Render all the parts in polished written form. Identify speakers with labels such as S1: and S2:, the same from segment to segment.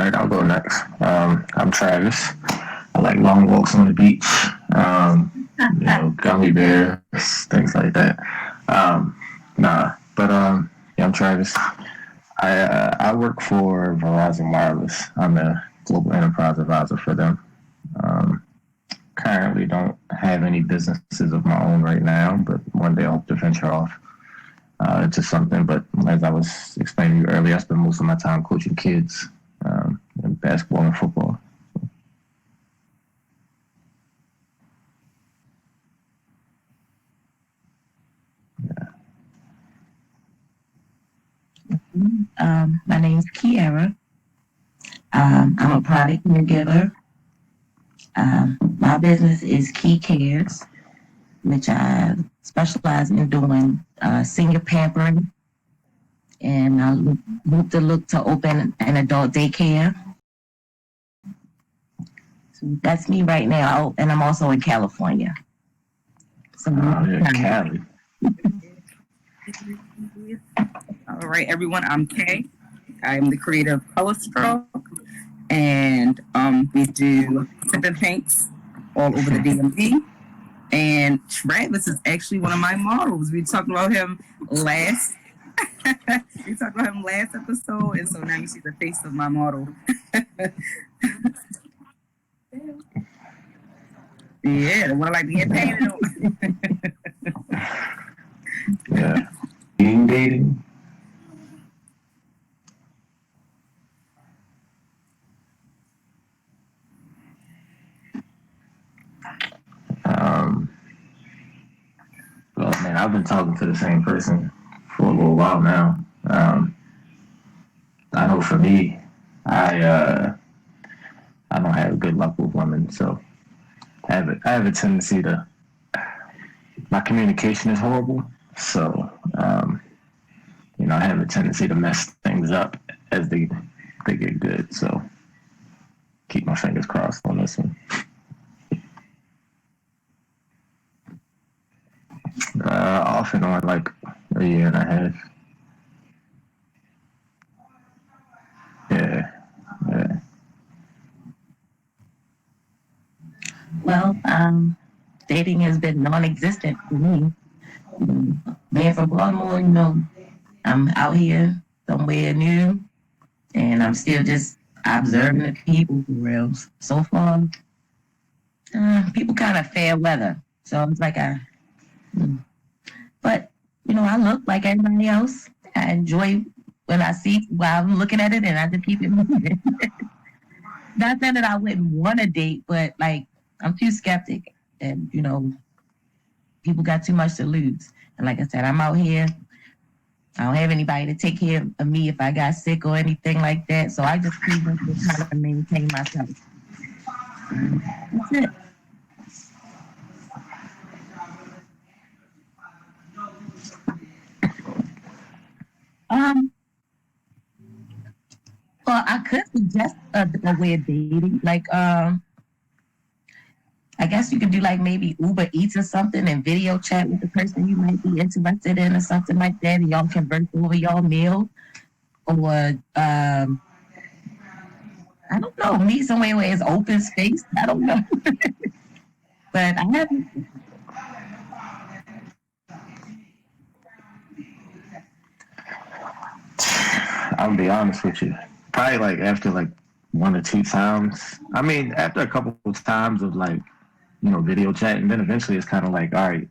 S1: right, I'll go next. I'm Travis. I like long walks on the beach, gummy bears, things like that. Um, yeah, I'm Travis. I work for Verizon Wireless. I'm a global enterprise advisor for them. Um, Currently don't have any businesses of my own right now, but one day I hope to venture off into something. But as I was explaining to you earlier, I spend most of my time coaching kids in basketball and football.
S2: My name is Kiara. I'm a product caregiver. My business is Key Cares, which I specialize in doing senior pampering, and I look to open an adult daycare. So that's me right now, and I'm also in California. So
S1: Yeah, Cali.
S3: All right, everyone. I'm Kay. I'm the creator of Color Stroke, and we do tip and paints all over the DMV. And Travis is actually one of my models. We talked about him last. We talked about him last episode, and so now you see the face of my model. Yeah, the one I like to get painted on.
S1: Yeah. Dating. Um, well, man, I've been talking to the same person for a little while now. I know for me, I I don't have good luck with women, so I have a tendency to my communication is horrible, so I have a tendency to mess things up as they get good. So keep my fingers crossed on this one. Off and on like a year and a half. Yeah, yeah.
S2: Well, dating has been non-existent for me. Being from Baltimore, I'm out here somewhere new, and I'm still just observing the people for real. So far, people kind of fair weather, so it's like but I look like everybody else. I enjoy when I see while I'm looking at it, and I just keep it moving. Not saying that I wouldn't want to date, but like I'm too skeptic, and people got too much to lose. And like I said, I'm out here. I don't have anybody to take care of me if I got sick or anything like that. So I just keep to kind of maintain myself. That's it. Um, well, I could suggest a way of dating. Like, I guess you could do like maybe Uber Eats or something and video chat with the person you might be interested in or something like that, and y'all converse over y'all meal. Or I don't know, meet somewhere where it's open space. I don't know, but I haven't.
S1: I'll be honest with you. Probably like after like one or two times. I mean, after a couple of times of like video chat, and then eventually it's kind of like, all right,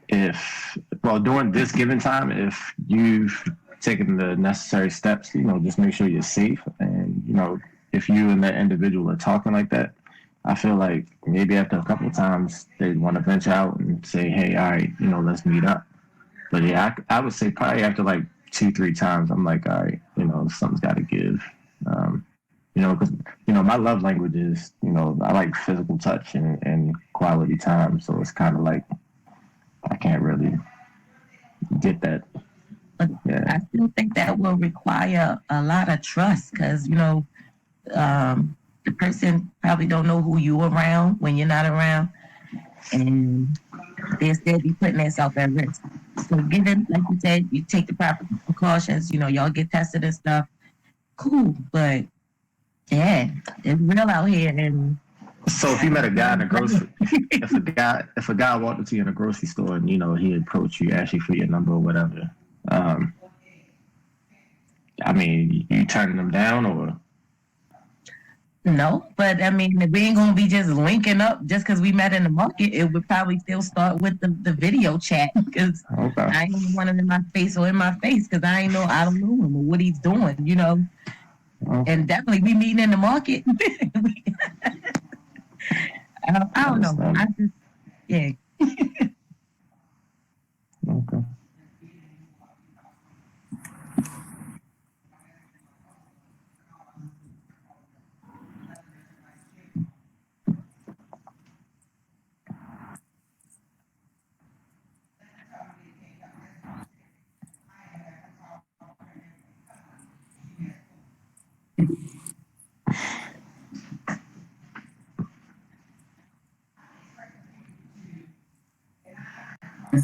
S1: if during this given time, if you've taken the necessary steps, just make sure you're safe, and if you and that individual are talking like that, I feel like maybe after a couple of times they want to venture out and say, hey, all right, let's meet up. But yeah, I would say probably after like two, three times, I'm like, all right, something's got to give. Um, because my love language is, I like physical touch and quality time. So it's kind of like I can't really get that.
S2: But
S1: Yeah.
S2: I still think that will require a lot of trust because the person probably don't know who you around when you're not around, and they'll still be putting themselves at risk. So given, like you said, you take the proper precautions, y'all get tested and stuff. cool. But yeah, it's real out here, and
S1: So if you met a guy in a grocery, if a guy walked up to you in a grocery store and he approached you, asked you for your number or whatever, I mean, you turning them down or?
S2: no. But I mean, we ain't gonna be just linking up just because we met in the market. It would probably still start with the video chat because
S1: Okay.
S2: I ain't want him in my face because I don't know him or what he's doing,
S1: Okay.
S2: And definitely we meeting in the market. I don't know. I just, yeah.
S1: Okay.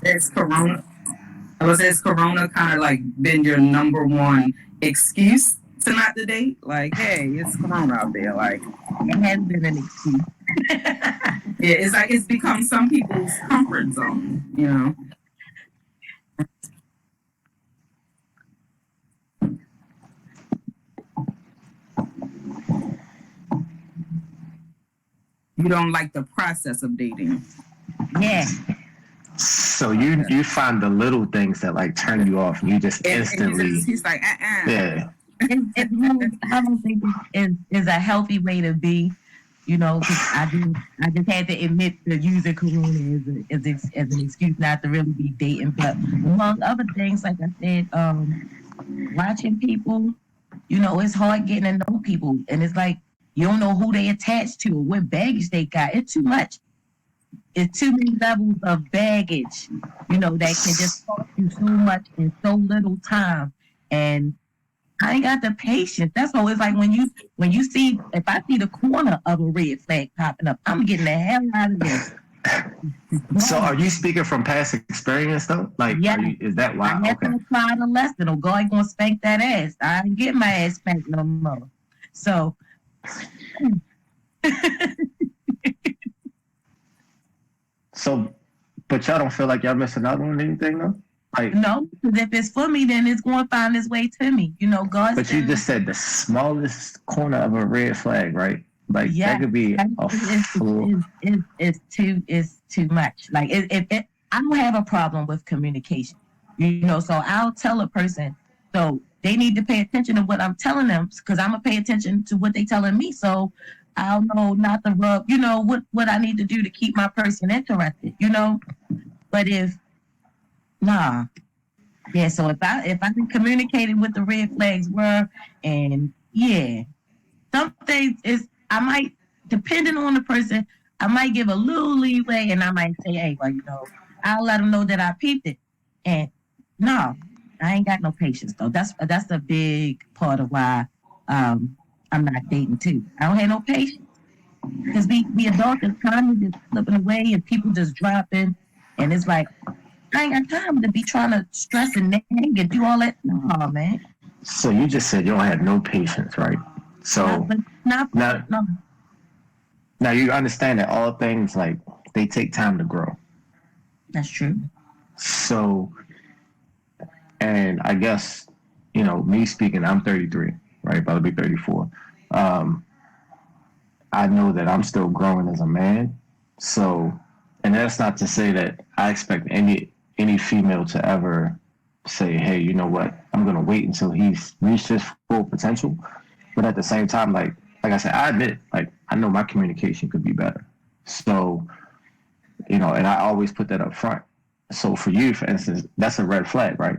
S3: Is Corona? Has Corona kind of like been your number one excuse to not to date? Like, hey, it's Corona out there. Like,
S2: It has been an excuse.
S3: yeah, it's like it's become some people's comfort zone. You don't like the process of dating.
S2: Yeah.
S1: So you find the little things that like turn you off, and you just instantly.
S3: He's like,
S1: Yeah.
S2: I don't think is a healthy way to be, 'cause I just had to admit that using Corona as an excuse not to really be dating. But among other things, like I said, watching people, it's hard getting to know people, and it's like you don't know who they attached to or what baggage they got. It's too much. It's too many levels of baggage, that can just cost you so much in so little time. And I ain't got the patience. That's why it's like when you see, if I see the corner of a red flag popping up, I'm getting the hell out of there.
S1: So are you speaking from past experience though? Like,
S2: Yeah.
S1: is that why?
S2: I have
S1: Okay.
S2: to apply the lesson, or God gonna spank that ass. I ain't get my ass spanked no more. So
S1: So, but y'all don't feel like y'all missing out on anything though? Like,
S2: no, because if it's for me, then it's going to find its way to me. God.
S1: but you just said the smallest corner of a red flag, right? Like
S2: Yeah.
S1: that could be a flaw.
S2: It's too much. Like I don't have a problem with communication. So I'll tell a person. So they need to pay attention to what I'm telling them because I'm gonna pay attention to what they telling me. So I'll know not to rub. What I need to do to keep my person interested. But if nah. Yeah, so if I can communicate what the red flags were, and yeah, some things is I might, depending on the person, I might give a little leeway, and I might say, hey, well, I'll let them know that I peeped it, and no, I ain't got no patience though. That's a big part of why I'm not dating too. I don't have no patience because we adults is kind of just slipping away, and people just dropping, and it's like. I ain't got time to be trying to stress and nag and do all that. No, man.
S1: So you just said you don't have no patience, right? So now you understand that all things like they take time to grow.
S2: That's true.
S1: So, and I guess me speaking, I'm 33, right? About to be 34. I know that I'm still growing as a man. So, and that's not to say that I expect any female to ever say, hey, you know what, I'm going to wait until he's reached his full potential. But at the same time, like I said, I admit, like, I know my communication could be better. So, and I always put that up front. So for you, for instance, that's a red flag, right?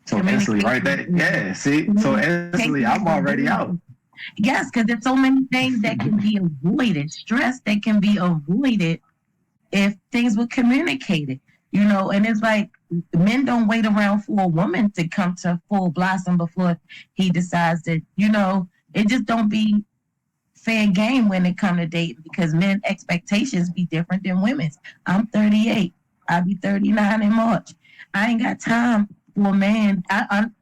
S1: So instantly right there, yeah, see? So instantly I'm already out.
S2: Yes, because there's so many things that can be avoided, stress that can be avoided if things were communicated, and it's like men don't wait around for a woman to come to full blossom before he decides that, it just don't be fair game when it come to dating because men expectations be different than women's. I'm 38. I'll be 39 in March. I ain't got time for a man.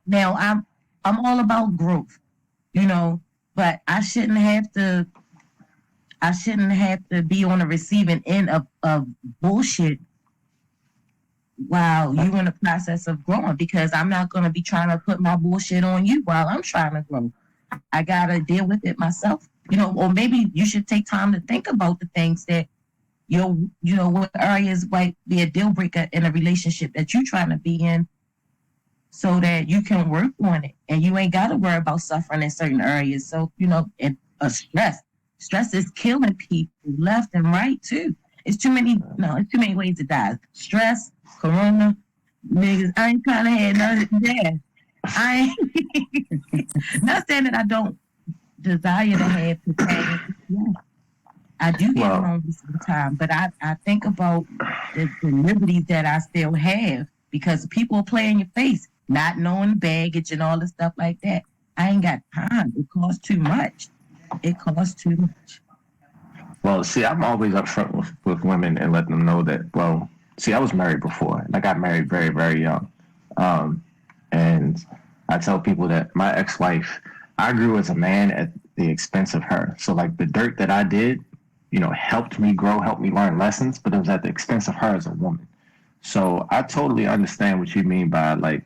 S2: Now I'm I'm all about growth, you know, but I shouldn't have to be on the receiving end of bullshit while you in the process of growing, because I'm not going to be trying to put my bullshit on you while I'm trying to grow. I got to deal with it myself, you know, or maybe you should take time to think about the things that you know, what areas might be a deal breaker in a relationship that you're trying to be in, so that you can work on it and you ain't got to worry about suffering in certain areas. So, you know, and stress is killing people left and right too. It's too many, no, it's too many ways to die. Stress, corona, niggas, I ain't trying to have none of that. I ain't, not saying that I don't desire to have companions. Yeah, I do get
S1: Well,
S2: lonely sometimes, but I think about the liberties that I still have, because people play in your face, not knowing baggage and all the stuff like that. I ain't got time. It costs too much. It costs too much.
S1: well, see, I'm always upfront with women and let them know that. Well, see, I was married before, and I got married very, very young. Um, and I tell people that my ex-wife, I grew as a man at the expense of her. So, like the dirt that I did, you know, helped me grow, helped me learn lessons, but it was at the expense of her as a woman. So I totally understand what you mean by like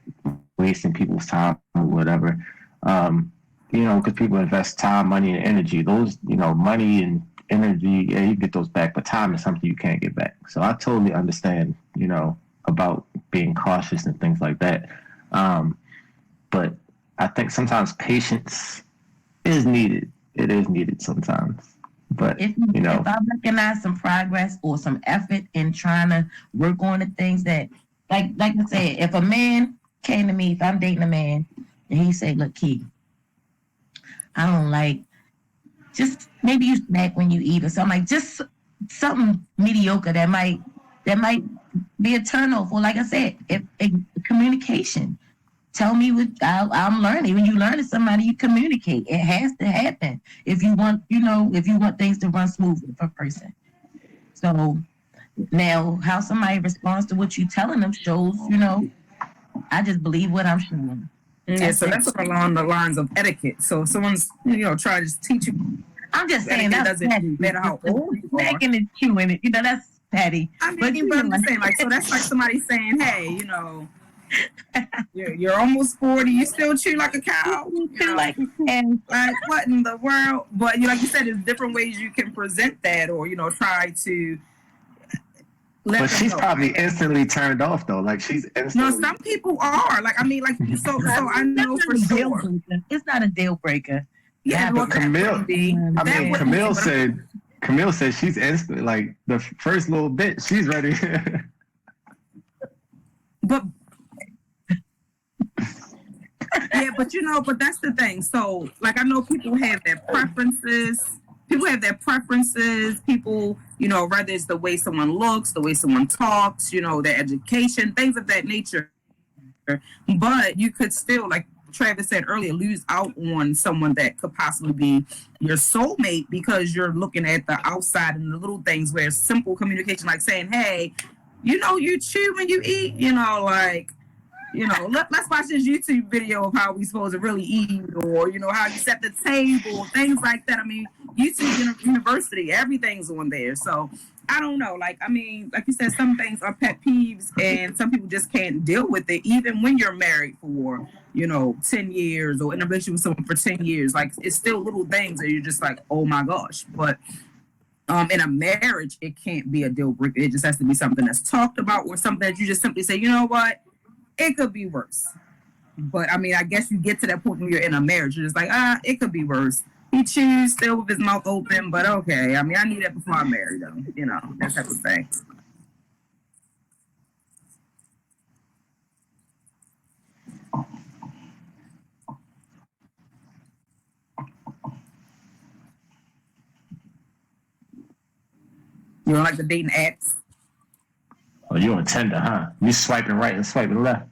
S1: wasting people's time or whatever. Um, you know, because people invest time, money, and energy. Those, you know, money and energy, yeah, you get those back, but time is something you can't get back. So I totally understand, you know, about being cautious and things like that. Um, but I think sometimes patience is needed. It is needed sometimes. But, you
S2: If
S1: know,
S2: I recognize some progress or some effort in trying to work on the things that, like I said, if a man came to me, if I'm dating a man, and he say, "Look, Key, I don't like, just maybe you snack when you eat or something, like just something mediocre that might be a turnoff." Or like I said, if communication. Tell me what I'm learning. When you learn to somebody, you communicate. It has to happen if you want, you know, if you want things to run smoothly for a person. So now, how somebody responds to what you telling them shows, you know, I just believe what I'm showing.
S3: Yeah,
S2: That's
S3: so
S2: it.
S3: that's along the lines of etiquette. So if someone's, trying to teach you
S2: I'm just saying
S3: etiquette,
S2: that's
S3: doesn't
S2: petty.
S3: matter how old you are.
S2: Snacking and chewing it, you know, that's petty.
S3: I
S2: But
S3: mean,
S2: you
S3: but
S2: know,
S3: I'm just saying, like, so that's like somebody saying, hey, you're almost 40, you still chew like a cow,
S2: you feel like, and
S3: like what in the world? But like you said, there's different ways you can present that, or try to let
S1: but
S3: them
S1: she's
S3: know.
S1: probably instantly turned off though. Like she's
S3: No,
S1: instantly.
S3: some people are like, I mean, like so I
S2: that's
S3: know
S2: not
S3: for
S2: a deal
S3: sure.
S2: breaker. It's not a deal breaker.
S3: Yeah, well,
S1: But
S3: that
S1: Camille,
S3: wouldn't be.
S1: I
S3: That
S1: mean,
S3: wouldn't be.
S1: Camille said she's instant. Like the first little bit, she's ready.
S3: But yeah, but that's the thing. So, like, I know people have their preferences. People have their preferences. People, whether it's the way someone looks, the way someone talks, their education, things of that nature. But you could still, like Travis said earlier, lose out on someone that could possibly be your soulmate because you're looking at the outside and the little things where simple communication, like saying, hey, you chew when you eat, let's watch this YouTube video of how we supposed to really eat, or how you set the table, things like that. I mean, YouTube University, everything's on there. So I don't know. Like, I mean, like you said, some things are pet peeves, and some people just can't deal with it, even when you're married for 10 years or in a relationship with someone for 10 years. Like, it's still little things that you're just like, oh my gosh. But in a marriage, it can't be a deal breaker. It just has to be something that's talked about, or something that you just simply say, you know what, it could be worse. But I mean, I guess you get to that point when you're in a marriage, you're just like, it could be worse. He chews still with his mouth open, but okay. I mean, I need that before I'm married, though. That type of thing. You don't like the dating apps?
S1: Oh, you on Tinder, huh? You swiping right and swiping left.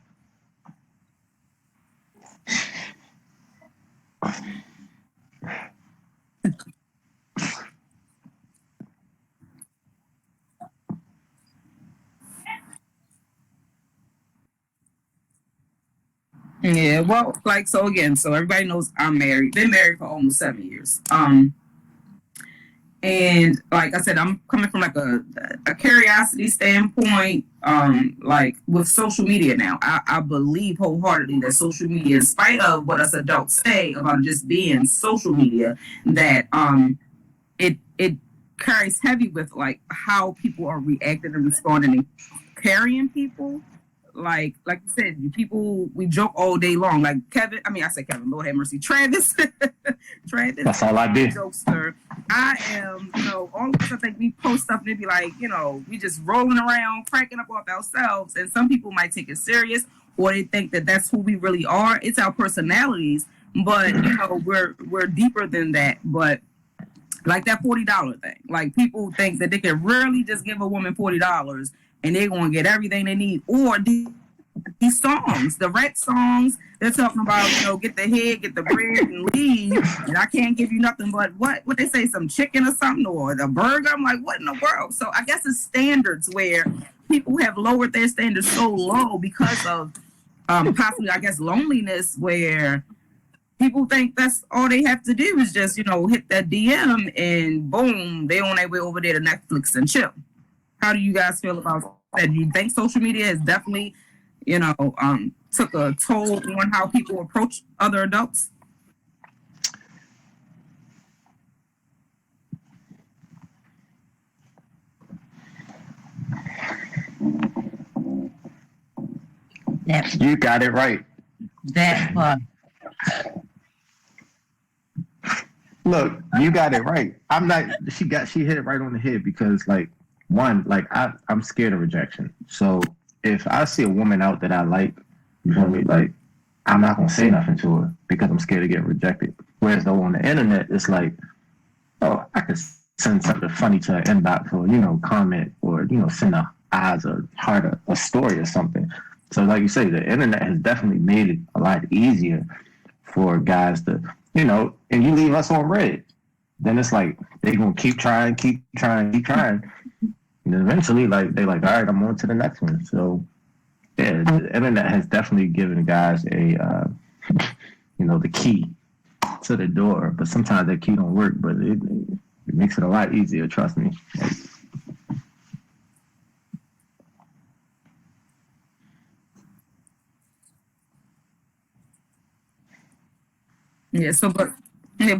S3: Yeah, well, like so again, so everybody knows I'm married. Been married for almost 7 years. And like I said, I'm coming from like a curiosity standpoint. Like with social media now, I believe wholeheartedly that social media, in spite of what us adults say about just being social media, that it carries heavy with like how people are reacting and responding and carrying people. Like you said, people we joke all day long. Like Kevin, I mean I said Kevin, Lord have mercy. Travis, Travis,
S1: That's all I did.
S3: jokester. I am, all of us I think we post stuff and they be like, we just rolling around, cracking up off ourselves. And some people might take it serious or they think that that's who we really are. It's our personalities, but we're deeper than that. But like that $40 thing, like people think that they can really just give a woman $40 and they're going to get everything they need. Or these songs, the rap songs, they're talking about, get the head, get the bread, and leave. And I can't give you nothing but what they say, some chicken or something, or the burger. I'm like, what in the world? So I guess it's standards where people have lowered their standards so low because of possibly, I guess, loneliness, where people think that's all they have to do is just, hit that DM and boom, they on their way over there to Netflix and chill. How do you guys feel about that? Do you think social media has definitely, took a toll on how people approach other adults?
S1: You got it right.
S2: That part.
S1: Look, you got it right. I'm not. She hit it right on the head because one, I'm scared of rejection. So if I see a woman out that I like, you feel me? Like, I'm not gonna say nothing to her because I'm scared of getting rejected. Whereas though on the internet, it's like, oh, I could send something funny to her inbox or comment or send a eyes or heart a story or something. So like you say, the internet has definitely made it a lot easier for guys to and you leave us on red. Then it's like they're gonna keep trying. And then eventually, they're like, all right, I'm on to the next one. So, yeah, the internet has definitely given guys the key to the door. But sometimes that key don't work. But it makes it a lot easier. Trust me.
S3: Yeah. So, but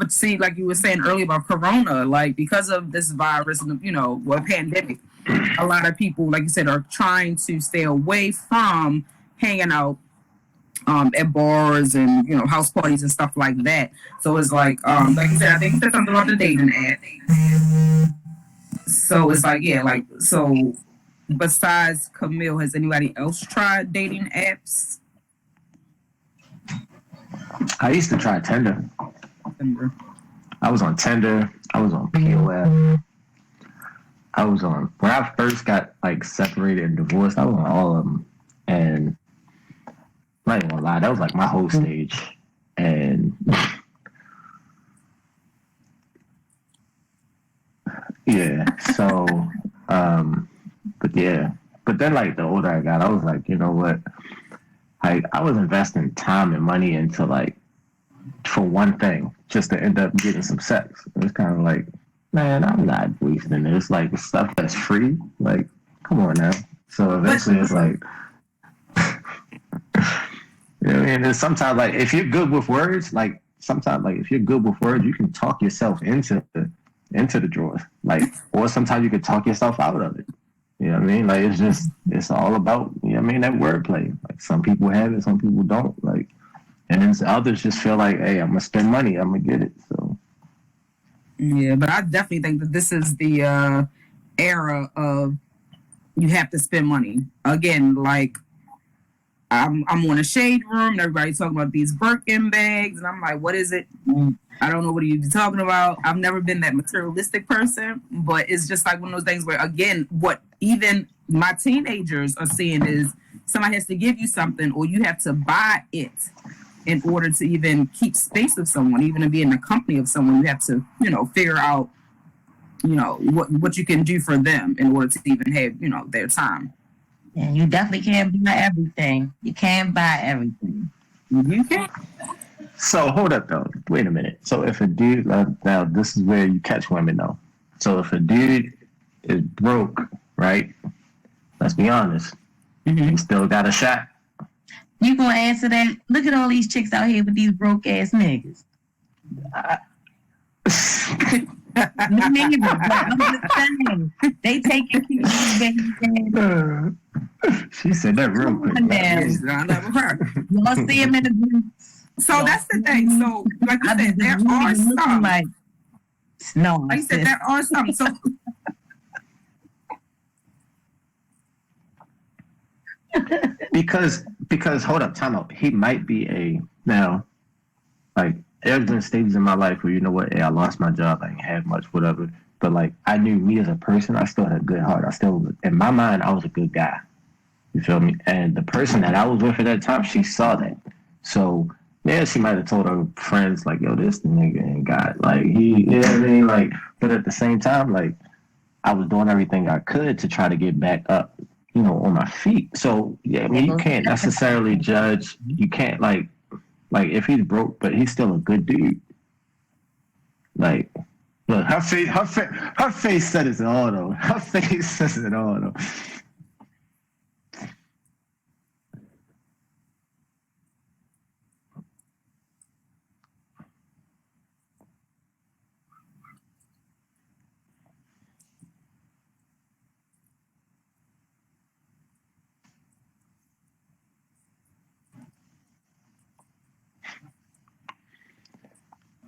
S3: see, like you were saying earlier about Corona, like because of this virus and pandemic, a lot of people, like you said, are trying to stay away from hanging out at bars and house parties and stuff like that. So it's like you said, I think you said something about the dating app. So it's like, yeah, like so. Besides Camille, has anybody else tried dating apps?
S1: I used to try Tinder. I was on Tinder. I was on POF. I was on when I first got separated and divorced. I was on all of them, and I'm not even gonna lie, that was like my whole stage. And yeah, so but then the older I got, I was like, you know what? I was investing time and money into for one thing, just to end up getting some sex. It was kind of like, man, I'm not wasting this. Stuff that's free. Come on now. So eventually it's like, and sometimes if you're good with words, if you're good with words, you can talk yourself into the drawers. Or sometimes you can talk yourself out of it. You know what I mean? It's all about, that wordplay. Some people have it, some people don't. And then others just feel like, hey, I'm gonna spend money, I'm gonna get it. So
S3: yeah, but I definitely think that this is the era of you have to spend money. Again, I'm on a shade room and everybody's talking about these Birkin bags, and I'm like, what is it? I don't know what you're talking about. I've never been that materialistic person, but it's just like one of those things where, again, what even my teenagers are seeing is somebody has to give you something or you have to buy it in order to even keep space with someone, even to be in the company of someone. You have to, figure out, what you can do for them in order to even have, their time.
S2: And you definitely can't buy everything. You can't buy everything.
S3: You can.
S1: So hold up though. Wait a minute. So if a dude now this is where you catch women though. So if a dude is broke, right? Let's be honest.
S3: Mm-hmm.
S1: He still got a shot.
S2: You gonna answer that? Look at all these chicks out here with these broke ass niggas. No, maybe, but I'm just saying, they taking these babies.
S1: She said that real quick.
S2: Y'all see him in the group.
S3: So that's the thing. So, like you said, there are some.
S2: Like
S3: you said, there are some. So,
S1: because hold up, time out. He might be a now, like there's been stages in my life where you know what, hey, I lost my job, I didn't have much, whatever. But like I knew me as a person, I still had a good heart. I still, in my mind, I was a good guy. You feel me? And the person that I was with at that time, she saw that. So yeah, she might have told her friends like, "Yo, this nigga ain't got like he," you know what I mean? Like, but at the same time, like I was doing everything I could to try to get back up, you know, on my feet. So yeah, I mean, you can't necessarily judge. You can't like if he's broke, but he's still a good dude. Like, look, her face said it all though. Her face says it all though.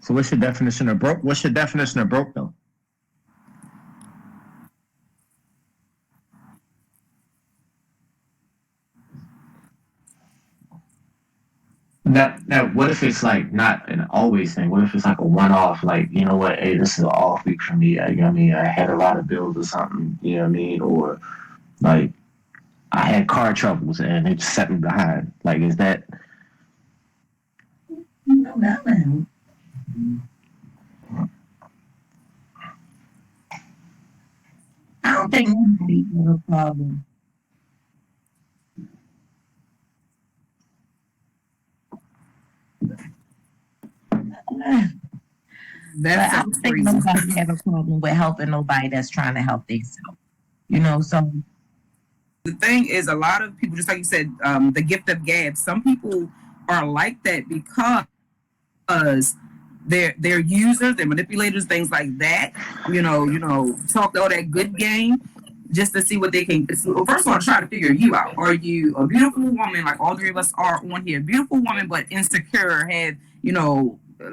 S1: So what's your definition of broke? What's your definition of broke though? Now, what if it's like not an always thing? What if it's like a one-off? Like, you know what? Hey, this is an off week for me. You know what I mean? I had a lot of bills or something. You know what I mean? Or like I had car troubles and it just set me behind. Like, is that?
S2: No, no. I don't think nobody has a problem.
S3: that's
S2: I don't think
S3: crazy.
S2: nobody have a problem with helping nobody that's trying to help themselves. You know, so
S3: The thing is, a lot of people, just like you said, the gift of gab. Some people are like that because they're users, they're manipulators, things like that. You know, talk all that good game just to see what they can. Well, first of all, try to figure you out. Are you a beautiful woman, like all three of us are on here, beautiful woman but insecure, have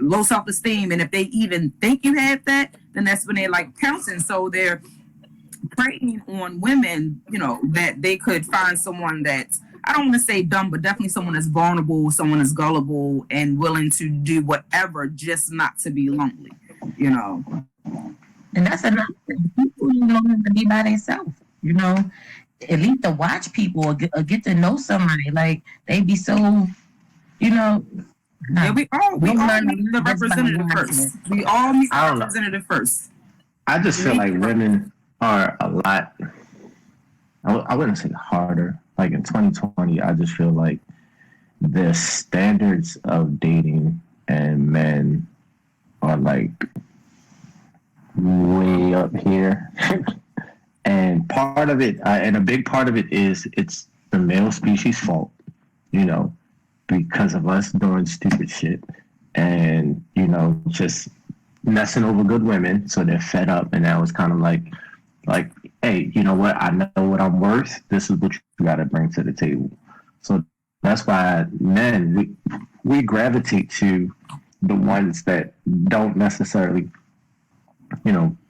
S3: low self-esteem, and if they even think you have that, then that's when they're like pouncing. So they're preying on women, that they could find someone that's, I don't want to say dumb, but definitely someone that's vulnerable, someone that's gullible and willing to do whatever just not to be lonely,
S2: And that's another thing. People don't have to be by themselves. At least to watch people or get to know somebody. Like they be so,
S3: Yeah, we all meet the representative first. We all meet the representative first.
S1: I just feel like women are a lot, I wouldn't say harder. Like in 2020, I just feel like the standards of dating and men are like way up here. And part of it, and a big part of it is it's the male species' fault, because of us doing stupid shit and, just messing over good women. So they're fed up, and now it's kind of like, hey, you know what? I know what I'm worth. This is what you got to bring to the table. So that's why men, we gravitate to the ones that don't necessarily,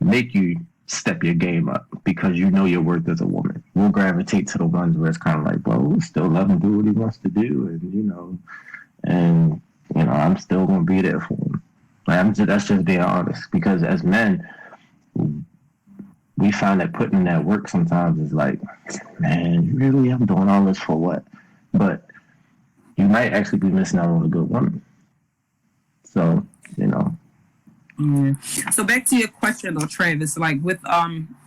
S1: make you step your game up because you know your worth as a woman. We'll gravitate to the ones where it's kind of like, well, we still let him do what he wants to do, and I'm still gonna be there for him. That's just being honest. Because as men, we find that putting in that work sometimes is like, man, really, I'm doing all this for what? But you might actually be missing out on a good woman. So,
S3: So back to your question though, Travis, like with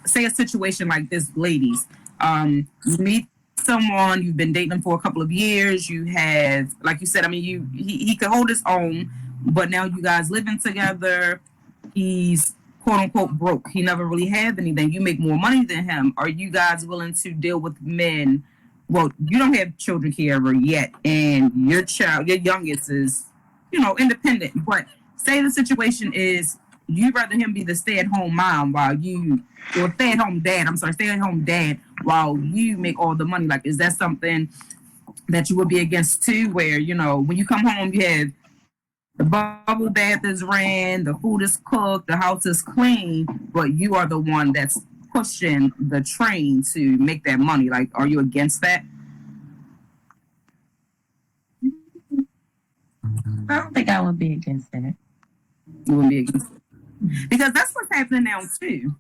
S3: say a situation like this, ladies, you meet someone, you've been dating them for a couple of years, you have, like you said, I mean, he could hold his own, but now you guys living together, he's quote unquote broke. He never really had anything. You make more money than him. Are you guys willing to deal with men? Well, you don't have children here yet, and your child, your youngest is, independent. But say the situation is you'd rather him be the stay-at-home mom while you, or stay-at-home dad. I'm sorry, stay-at-home dad while you make all the money. Like, is that something that you would be against too? Where when you come home, you have the bubble bath is ran, the food is cooked, the house is clean, but you are the one that's pushing the train to make that money. Like, are you against that?
S2: I don't think I would be against that.
S3: You wouldn't be against it. Because that's what's happening now too.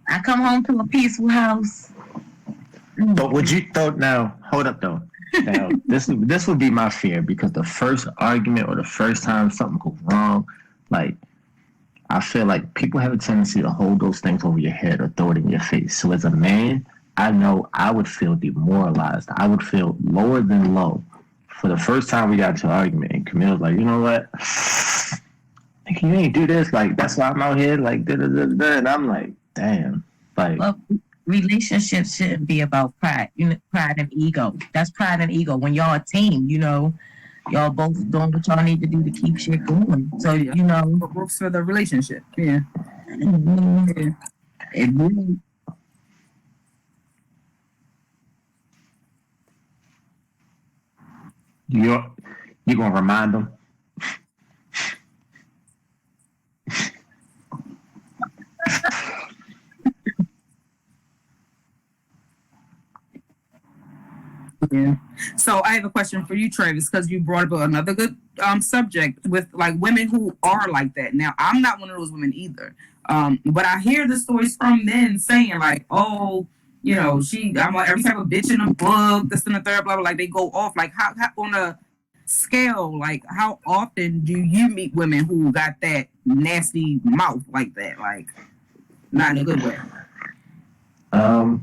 S2: I come home to a peaceful house.
S1: But would you thought now? Hold up though. Now this would be my fear because the first argument or the first time something goes wrong, like I feel like people have a tendency to hold those things over your head or throw it in your face. So as a man, I know I would feel demoralized. I would feel lower than low. For the first time we got into an argument and Camille was like, you know what? Like, you ain't do this. Like, that's why I'm out here. Like, da da da da. And I'm like, damn. Like,
S2: Well, relationships shouldn't be about pride, pride and ego. That's pride and ego. When y'all a team, y'all both doing what y'all need to do to keep shit going. So,
S3: What works for the relationship? Yeah.
S2: it really,
S1: you're gonna remind them.
S3: Yeah. So I have a question for you, Travis, because you brought up another good subject with like women who are like that. Now, I'm not one of those women either. But I hear the stories from men saying like, oh, I'm like every type of bitch in a book, this and the third, blah blah. Like they go off. Like how on a scale, like how often do you meet women who got that nasty mouth like that? Like not in a good way.
S1: I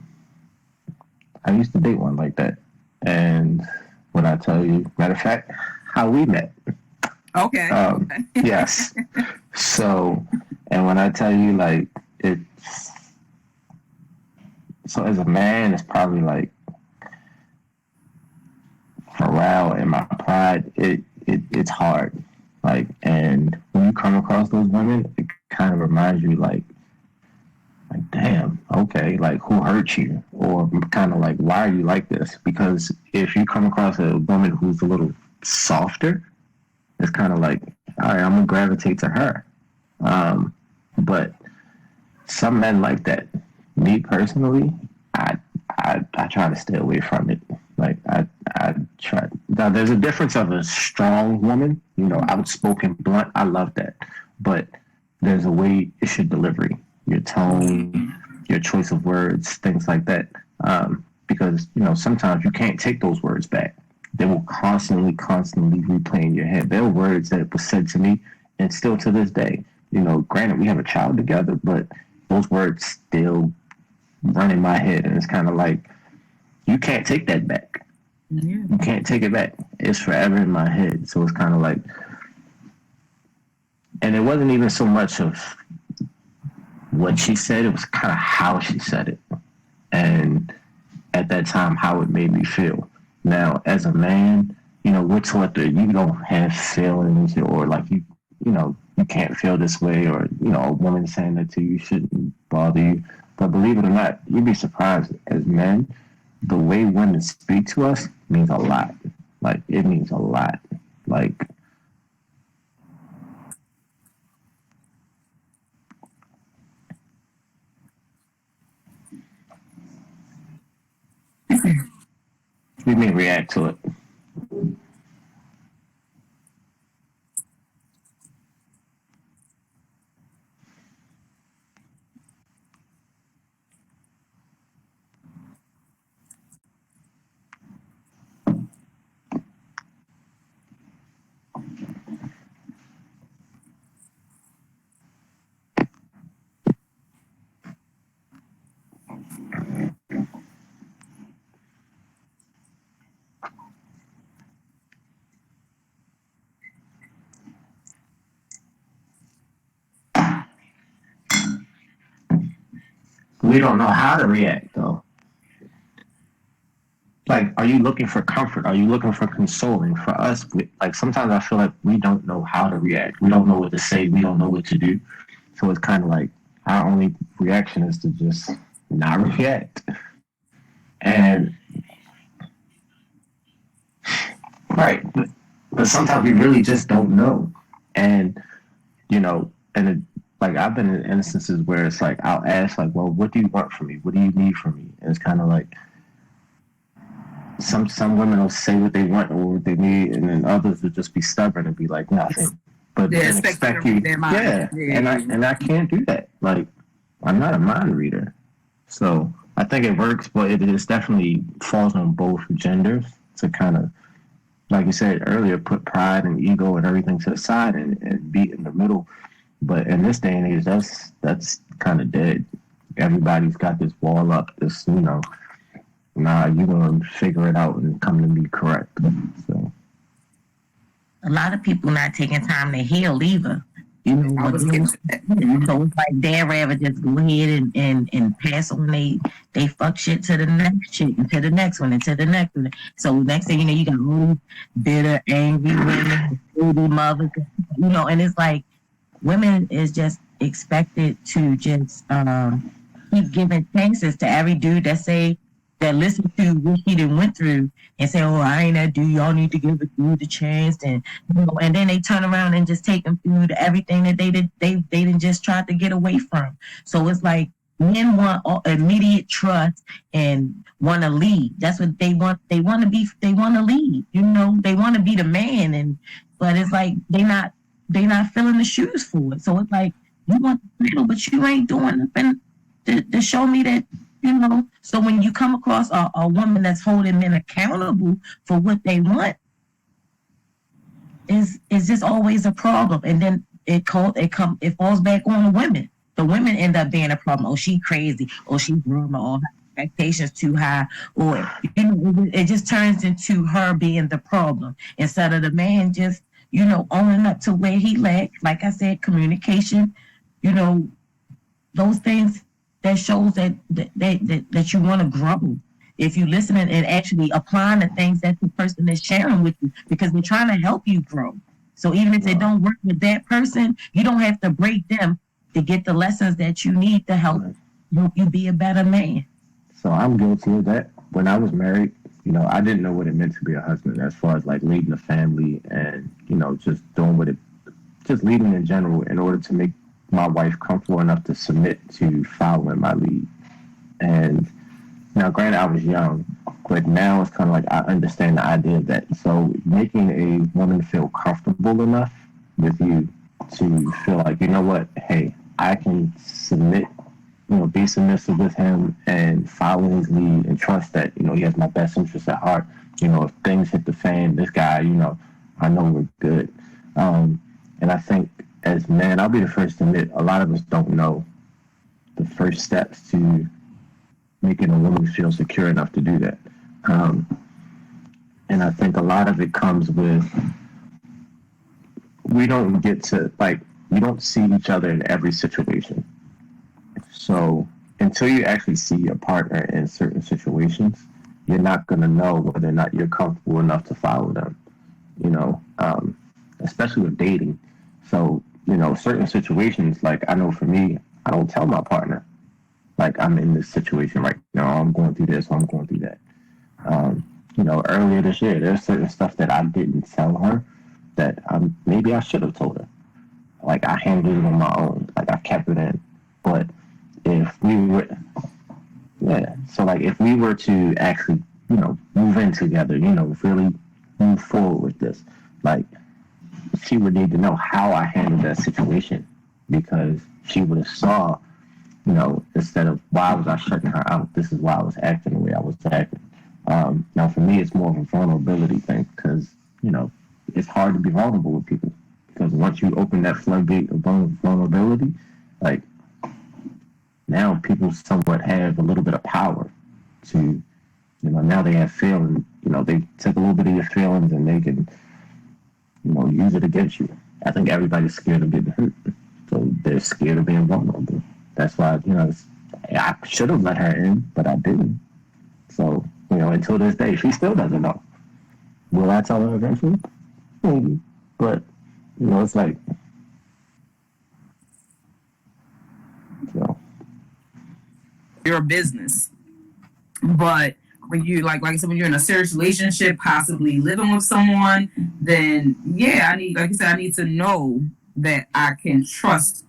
S1: used to date one like that. And when I tell you, matter of fact, how we met.
S3: Okay. Okay.
S1: Yes. So, and when I tell you, like, so as a man, it's probably like morale and my pride. It's hard. Like, and when you come across those women, it kind of reminds you, like, damn, okay, like who hurt you, or kind of like why are you like this? Because if you come across a woman who's a little softer, it's kind of like, all right, I'm gonna gravitate to her. But some men like that. Me personally, I try to stay away from it. Like I try. Now there's a difference of a strong woman, outspoken, blunt. I love that, but there's a way it should delivery. Your tone, your choice of words, things like that. Because sometimes you can't take those words back. They will constantly replay in your head. There are words that were said to me, and still to this day. Granted, we have a child together, but those words still run in my head, and it's kind of like you can't take that back.
S3: Yeah.
S1: You can't take it back. It's forever in my head. So it's kind of like, and it wasn't even so much of what she said, it was kind of how she said it. And at that time, how it made me feel. Now, as a man, we're taught that you don't have feelings or like you can't feel this way or, a woman saying that to you shouldn't bother you. But believe it or not, you'd be surprised as men, the way women speak to us means a lot. Like, it means a lot. Like, we may react to it. we don't know how to react though. Like, are you looking for comfort? Are you looking for consoling? For us, like sometimes I feel like we don't know how to react. We don't know what to say. We don't know what to do. So it's kind of like our only reaction is to just not react. And right, but sometimes we really just don't know. And and like I've been in instances where it's like I'll ask like, well, what do you want from me? What do you need from me? And it's kind of like some women will say what they want or what they need, and then others will just be stubborn and be like nothing. But
S3: Yeah,
S1: then expect you, yeah. And I can't do that. Like I'm not a mind reader, so I think it works, but it is definitely falls on both genders to kind of, like you said earlier, put pride and ego and everything to the side and be in the middle. But in this day and age, that's kind of dead. Everybody's got this wall up. This, nah, you're gonna figure it out and come to me correct. So
S2: A lot of people not taking time to heal either. You know,
S3: I was getting to that.
S2: so it's like they'd rather just go ahead and pass on they fuck shit to the next shit and to the next one and to the next one. So next thing you know, you got all these bitter, angry women, baby mothers, and it's like women is just expected to just keep giving chances to every dude that listen to what he done went through and say, "Oh, I ain't that dude. Y'all need to give a dude the chance." And and then they turn around and just take them through to everything that they didn't just try to get away from. So it's like men want immediate trust and want to lead. That's what they want. They want to be. They want to lead. They want to be the man. But it's like they not filling the shoes for it. So it's like you want the title, but you ain't doing nothing to show me that. So when you come across a woman that's holding men accountable for what they want, is just always a problem. And then it falls back on the women. The women end up being a problem. Oh, she crazy. Oh, she drama. Or her expectations too high. Or it just turns into her being the problem instead of the man just owning up to where he lacked. Like I said, communication. Those things that shows that you want to grow. If you listen and actually applying the things that the person is sharing with you, because they're trying to help you grow. So even if they don't work with that person, you don't have to break them to get the lessons that you need to help you be a better man.
S1: So I'm guilty of that. When I was married, I didn't know what it meant to be a husband as far as like leading a family and, just doing just leading in general in order to make my wife comfortable enough to submit to following my lead. And now, granted, I was young, but now it's kind of like I understand the idea of that. So making a woman feel comfortable enough with you to feel like, you know what, hey, I can submit, be submissive with him and follow his lead and trust that, he has my best interest at heart. If things hit the fan, this guy, I know we're good. And I think as men, I'll be the first to admit, a lot of us don't know the first steps to making a woman feel secure enough to do that. And I think a lot of it comes with, we don't get to, we don't see each other in every situation. So until you actually see your partner in certain situations, you're not going to know whether or not you're comfortable enough to follow them, especially with dating. So, certain situations, like I know for me, I don't tell my partner, like I'm in this situation right now, I'm going through this, or I'm going through that. Earlier this year, there's certain stuff that I didn't tell her that maybe I should have told her. Like I handled it on my own, like I kept it in. But if we were, so like if we were to actually, move in together, really move forward with this, like she would need to know how I handled that situation, because she would have saw, instead of why was I shutting her out, this is why I was acting the way I was acting. Now for me, it's more of a vulnerability thing, because, it's hard to be vulnerable with people, because once you open that floodgate of vulnerability, like now people somewhat have a little bit of power to, now they have feelings, they take a little bit of your feelings and they can, use it against you. I think everybody's scared of getting hurt, so they're scared of being vulnerable. That's why, I should have let her in, but I didn't. So, until this day, she still doesn't know. Will I tell her eventually? Maybe. But, it's like,
S3: your business. But when you like I said, when you're in a serious relationship, possibly living with someone, then I need, like I said, I need to know that I can trust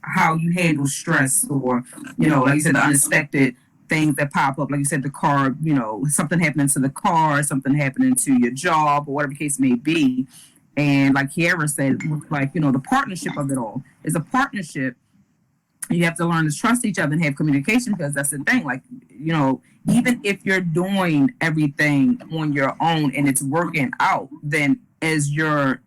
S3: how you handle stress, or like you said, the unexpected things that pop up. Like you said, the car, something happening to the car, something happening to your job, or whatever the case may be. And like Kiara said, like the partnership of it all is a partnership. You have to learn to trust each other and have communication, because that's the thing. Like, even if you're doing everything on your own and it's working out, then as your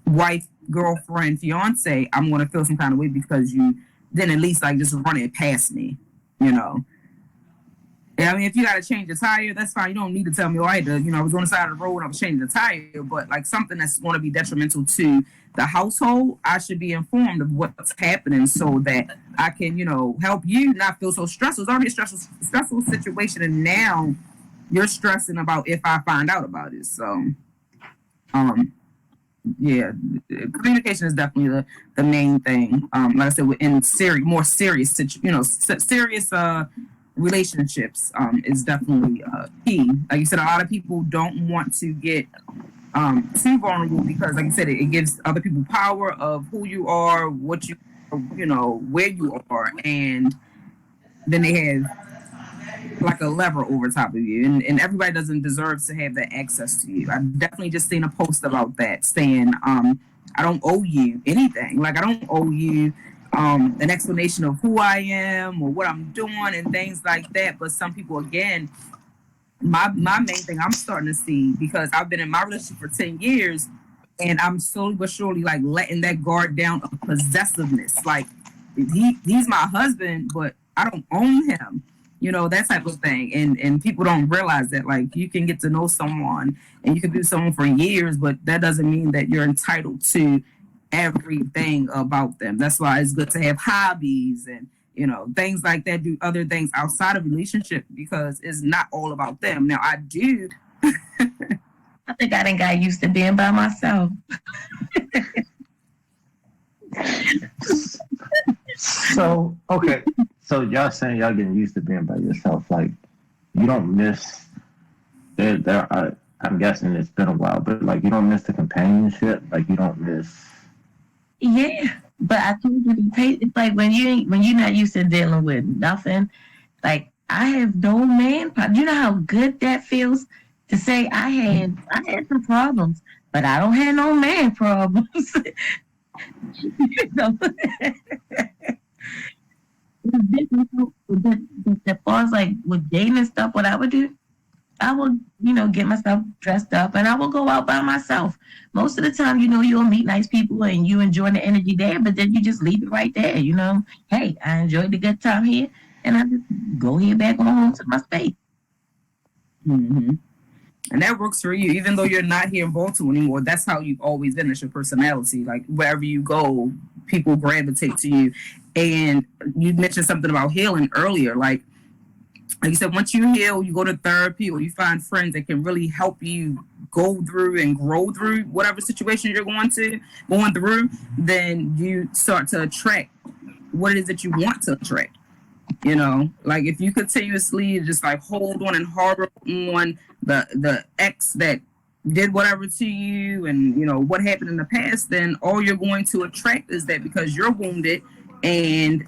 S3: wife, girlfriend, fiance, I'm going to feel some kind of way because you then at least like just run it past me, Yeah, I mean, if you got to change the tire, that's fine. You don't need to tell me, I was on the side of the road and I was changing the tire. But like something that's going to be detrimental to the household, I should be informed of what's happening so that I can, help you not feel so stressful. It's already a stressful situation, and now you're stressing about if I find out about it. So, communication is definitely the main thing. Like I said, in more serious, serious relationships is definitely key. Like you said, a lot of people don't want to get too vulnerable because, like you said, it gives other people power of who you are, what you, where you are, and then they have like a lever over top of you, and everybody doesn't deserve to have that access to you. I've definitely just seen a post about that saying, I don't owe you anything. Like I don't owe you an explanation of who I am or what I'm doing and things like that. But some people, again, my main thing I'm starting to see, because I've been in my relationship for 10 years and I'm slowly but surely like letting that guard down of possessiveness. Like he's my husband, but I don't own him, that type of thing. And people don't realize that, like, you can get to know someone and you can be with someone for years, but that doesn't mean that you're entitled to everything about them. That's why it's good to have hobbies and things like that, do other things outside of relationship, because it's not all about them. Now I do
S2: I think I done got used to being by myself.
S1: So okay, so y'all saying y'all getting used to being by yourself, like you don't miss I'm guessing it's been a while, but like you don't miss the companionship, like you don't miss.
S2: Yeah, but I told you it's like when you're not used to dealing with nothing. Like I have no man. You know how good that feels to say I had some problems, but I don't have no man problems. As far as like with dating and stuff, what I would do, I will, get myself dressed up and I will go out by myself. Most of the time, you'll meet nice people and you enjoy the energy there, but then you just leave it right there, Hey, I enjoyed the good time here and I just go here back on home to my space.
S3: Mm-hmm. And that works for you, even though you're not here in Baltimore anymore. That's how you've always been. It's your personality. Like wherever you go, people gravitate to you. And you mentioned something about healing earlier. Like you said, once you heal, you go to therapy or you find friends that can really help you go through and grow through whatever situation you're going through, then you start to attract what it is that you want to attract. Like if you continuously just like hold on and harbor on the ex that did whatever to you and what happened in the past, then all you're going to attract is that, because you're wounded and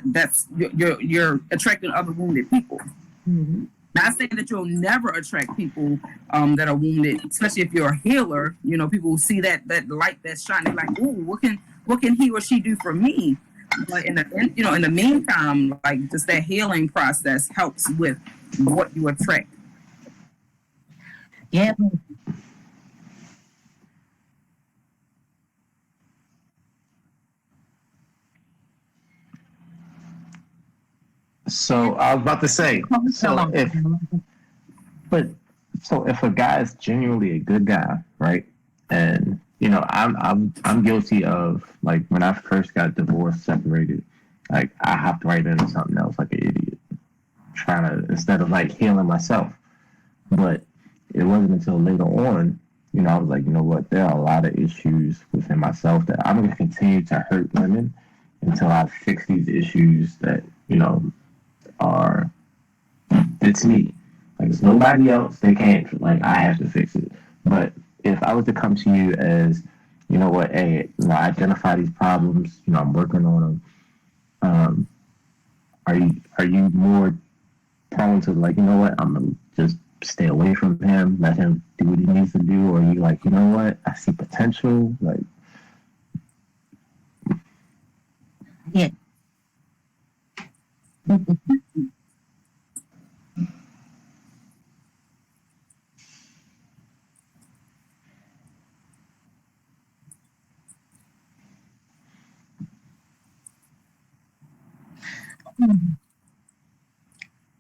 S3: that's you're attracting other wounded people.
S2: Mm-hmm.
S3: Not saying that you'll never attract people that are wounded, especially if you're a healer. People see that light that's shining, like, ooh, what can he or she do for me? But in the meantime, like just that healing process helps with what you attract.
S2: Yeah.
S1: So I was about to say, if a guy is genuinely a good guy, right? And I'm guilty of, like, when I first got divorced, separated, Like I hopped right into something else like an idiot, trying to instead of like healing myself. But it wasn't until later on, I was like, you know what, there are a lot of issues within myself that I'm going to continue to hurt women until I fix these issues that, are, it's me. Like, it's nobody else. They can't, like, I have to fix it. But if I was to come to you as, you know what, hey, identify these problems, I'm working on them. Um, are you more prone to like, you know what, I'm gonna just stay away from him, let him do what he needs to do, or you like, you know what, I see potential, like,
S2: Yeah.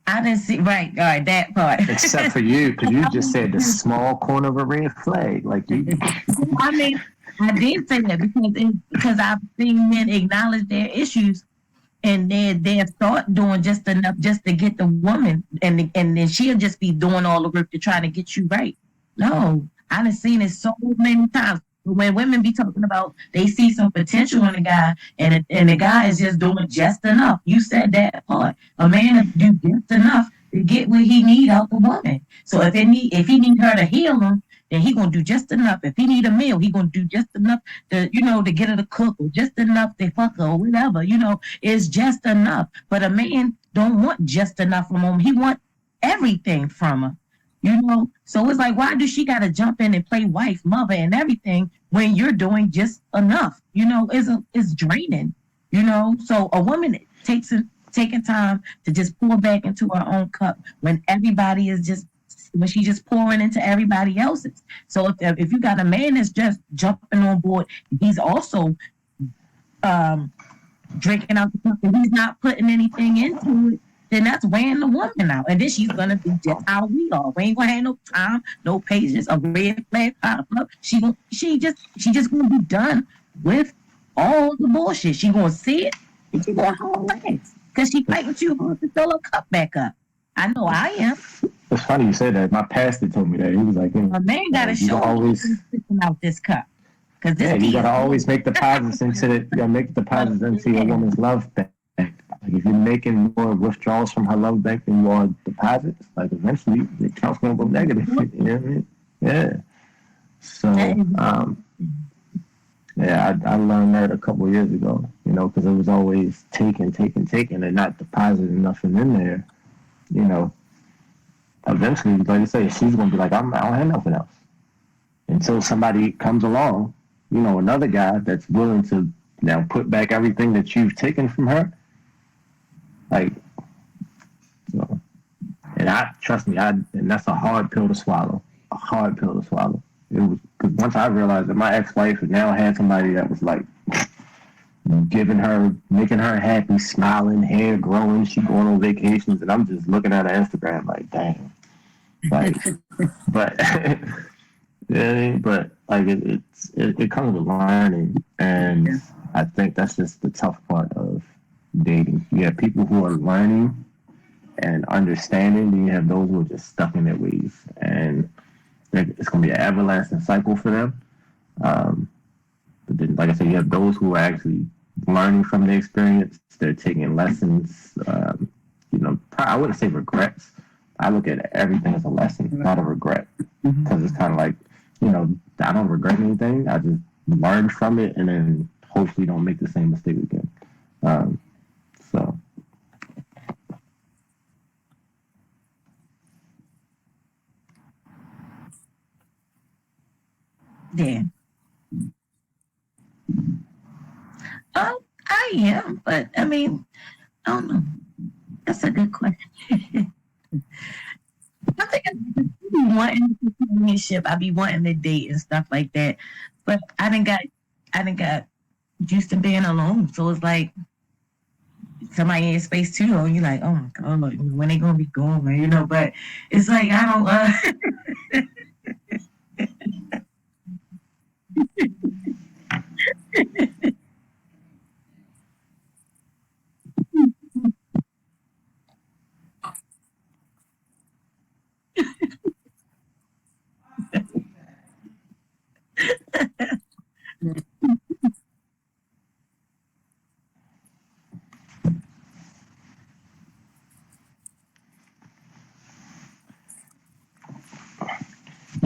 S2: I didn't see right. All right, that part.
S1: except for you, because you just said the small corner of a red flag, like you.
S2: I mean, I did say that because I've seen men acknowledge their issues and they start doing just enough just to get the woman, and then she'll just be doing all the work to try to get you right. No, I done seen it so many times. When women be talking about they see some potential in a guy, and the guy is just doing just enough. You said that part. A man do just enough to get what he need out the woman. So if he need her to heal him, then he gonna do just enough. If he need a meal, he gonna do just enough to get her to cook, or just enough to fuck her, or whatever. It's just enough. But a man don't want just enough from him. He want everything from her. So it's like, why does she got to jump in and play wife, mother, and everything when you're doing just enough? It's draining. So a woman taking time to just pour back into her own cup when everybody is just when she's just pouring into everybody else's. So if you got a man that's just jumping on board, he's also um, drinking out the cup, and he's not putting anything into it, then that's weighing the woman out. And then she's gonna be just how we are. We ain't gonna have no time, no patience, a red flag pop up. She just gonna be done with all the bullshit. She gonna see it and she gonna hold legs. Cause she fighting too hard to fill her cup back up. I know I am.
S1: It's funny you said that. My pastor told me that. He was like,
S2: A man gotta
S1: you
S2: show
S1: always,
S2: out this cup. Cause this
S1: you
S2: tea
S1: gotta
S2: is
S1: always make deposits into your woman's love bank. Like if you're making more withdrawals from her love bank than you are deposits, like eventually the account's gonna go negative. You know what I mean? Yeah. So, yeah, I learned that a couple of years ago. Because it was always taking, and not depositing nothing in there. You know, eventually, like you say, she's gonna be like, I don't have nothing else until somebody comes along. Another guy that's willing to now put back everything that you've taken from her. Like, and I trust me, and that's a hard pill to swallow. A hard pill to swallow. It was because once I realized that my ex-wife now had somebody that was like making her happy, smiling, hair growing, she going on vacations, and I'm just looking at her Instagram like, dang, like, but yeah, but like it comes with learning, and I think that's just the tough part of dating. You have people who are learning and understanding, then you have those who are just stuck in their ways, and it's going to be an everlasting cycle for them. But then, like I said, you have those who are actually learning from the experience. They're taking lessons. I wouldn't say regrets. I look at everything as a lesson, not a regret, because it's kind of like, I don't regret anything. I just learn from it, and then hopefully don't make the same mistake again. So.
S2: Yeah. I am, but I mean, I don't know. That's a good question. I think I be wanting companionship. I be wanting to date and stuff like that. But I didn't got used to being alone. So it's like somebody in your space too, and you're like, oh my god, when they gonna be going, But it's like I don't.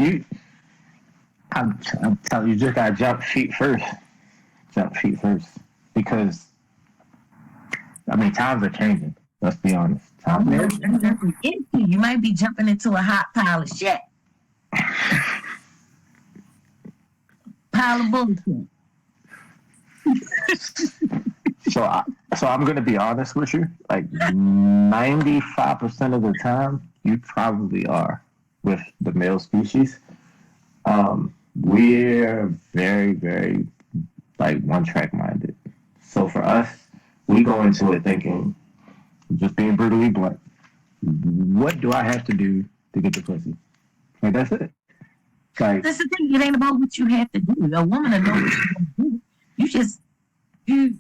S1: You, I'm telling you, just gotta jump feet first. Jump feet first, because I mean, times are changing. Let's be honest. Times are changing.
S2: You might be jumping into a hot pile of shit. Pile of bullshit.
S1: So I'm gonna be honest with you. Like 95% of the time, you probably are with the male species. We're very, very like one track minded. So for us, we go into it thinking, just being brutally blunt, what do I have to do to get the pussy? Like that's it. Like
S2: That's the thing. It ain't about what you have to do. A woman will know what you have to do. You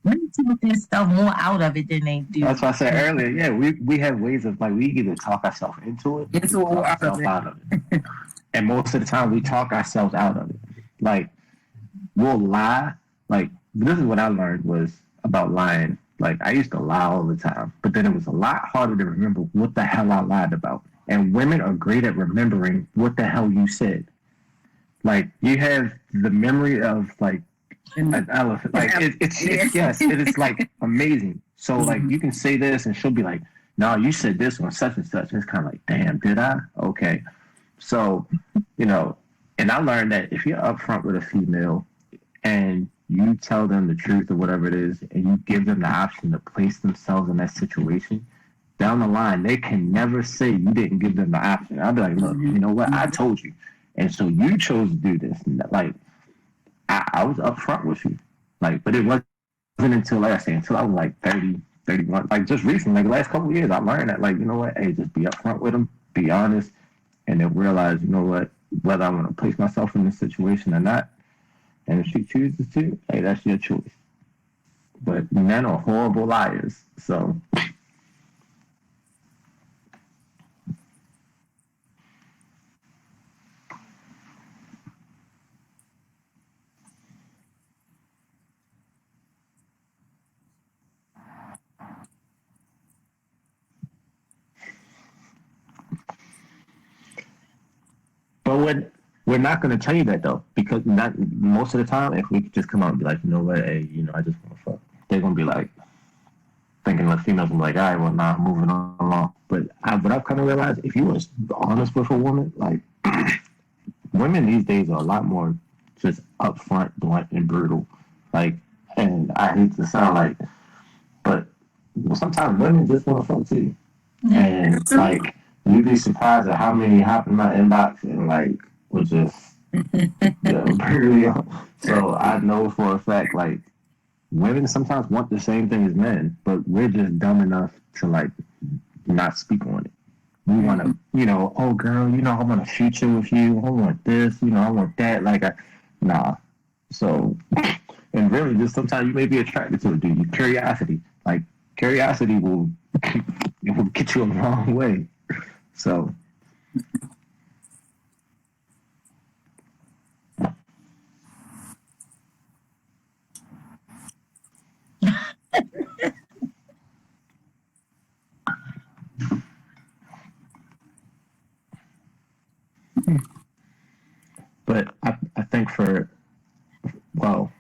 S2: men take their stuff more out of it than they do.
S1: that's what I said earlier. Yeah, we have ways of like we either talk ourselves into it,
S3: Into
S1: or
S3: or
S1: talk ourselves out of it. And most of the time, we talk ourselves out of it. Like we'll lie. Like this is what I learned was about lying. Like I used to lie all the time, but then it was a lot harder to remember what the hell I lied about. And women are great at remembering what the hell you said. Like you have the memory of like an elephant. Like it's yes, it is like amazing. So like you can say this and she'll be like, "No, you said this on such and such." And it's kind of like, "Damn, did I?" Okay. So, and I learned that if you're upfront with a female and you tell them the truth or whatever it is, and you give them the option to place themselves in that situation, down the line, they can never say you didn't give them the option. I'll be like, look, you know what? I told you. And so you chose to do this. And like, I was upfront with you. Like, but it wasn't until, like I say, until I was like 30, 31. Like, just recently, like the last couple of years, I learned that, like, you know what? Hey, just be upfront with them, be honest, and then realize, you know what? Whether I want to place myself in this situation or not. And if she chooses to, hey, that's your choice. But men are horrible liars. So. But we're not going to tell you that though, because not most of the time, if we could just come out and be like, you know what, hey, I just want to fuck, they're going to be like, thinking the females will be like, all right, well, now I'm moving along. But what I've kind of realized, if you were honest with a woman, like, women these days are a lot more just upfront, blunt, and brutal. Like, and I hate to sound like, but sometimes women just want to fuck too. And like, you'd be surprised at how many hop in my inbox and like was just brutally. So I know for a fact, like, women sometimes want the same thing as men, but we're just dumb enough to like not speak on it. We want to, oh girl, I want a future with you. I want this, I want that. Like, nah. So, and really, just sometimes you may be attracted to a dude. Your curiosity, like curiosity will get you a long way. So. But I think I don't know.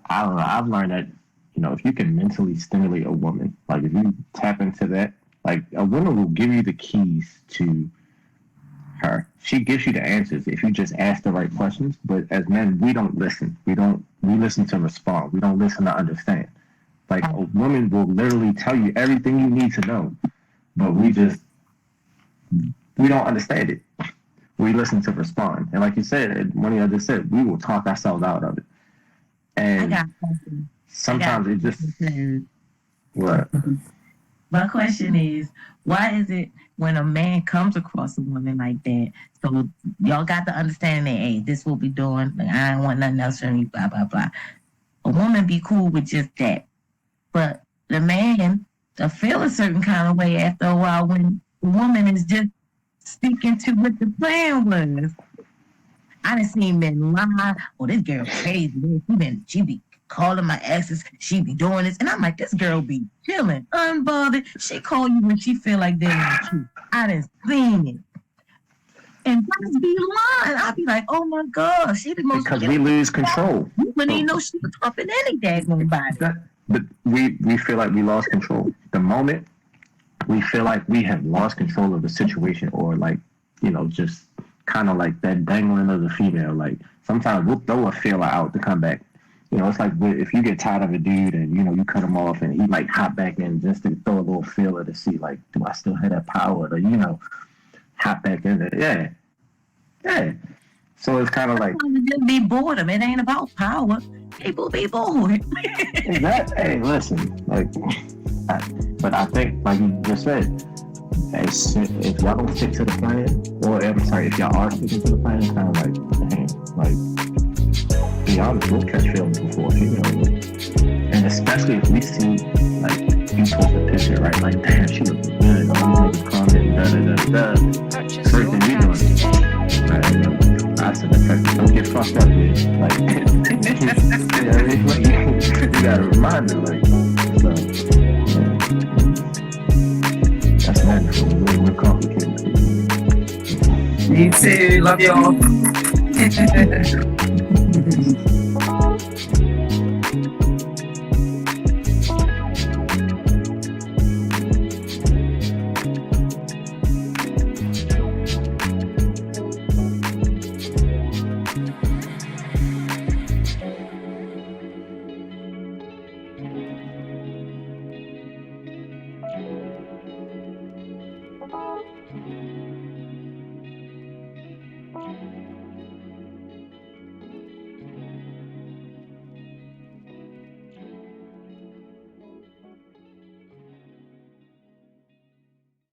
S1: I've learned that, if you can mentally stimulate a woman, like if you tap into that, like a woman will give you the keys to her. She gives you the answers if you just ask the right questions. But as men, we don't listen. We listen to respond. We don't listen to understand. Like a woman will literally tell you everything you need to know, but we don't understand it. We listen to respond. And like you said, one of you just said, we will talk ourselves out of it. And sometimes it just... What?
S2: My question is, why is it when a man comes across a woman like that, so y'all got the understanding that, hey, this will be doing, like, I don't want nothing else from you, blah, blah, blah. A woman be cool with just that. But the man, to feel a certain kind of way after a while when the woman is just sticking to what the plan was. I done seen men lie. Oh, this girl crazy. She be calling my exes. She be doing this. And I'm like, this girl be chilling, unbothered. She call you when she feel like they're with you. I done seen it. And that be lying. I'd be like, oh my gosh, she the most.
S1: Because we lose control.
S2: You wouldn't even know she was thumping any daggone body.
S1: But we feel like we lost control. The moment we feel like we have lost control of the situation, or like, you know, just kind of like that dangling of the female. Like sometimes we'll throw a feeler out to come back. You know, it's like if you get tired of a dude and, you know, you cut him off and he might hop back in just to throw a little feeler to see, like, do I still have that power to, you know, hop back in there. Yeah. So it's kind of like.
S2: It just be boredom. It ain't about power. People be bored.
S1: Hey, listen. Like, but I think, like you just said, if y'all don't stick to the plan, or I'm sorry, if y'all are sticking to the plan, it's kind of like, dang, like, be honest, we'll catch feelings before female. And especially if we see, like, you post a picture, right? Like, damn, she looks good. All these niggas comment, da. First thing we doing, right? I said, don't get fucked up, dude. Like, you know, it's like, you gotta remind her, like, so, yeah. That's natural. We're complicated.
S3: Me too. Love y'all.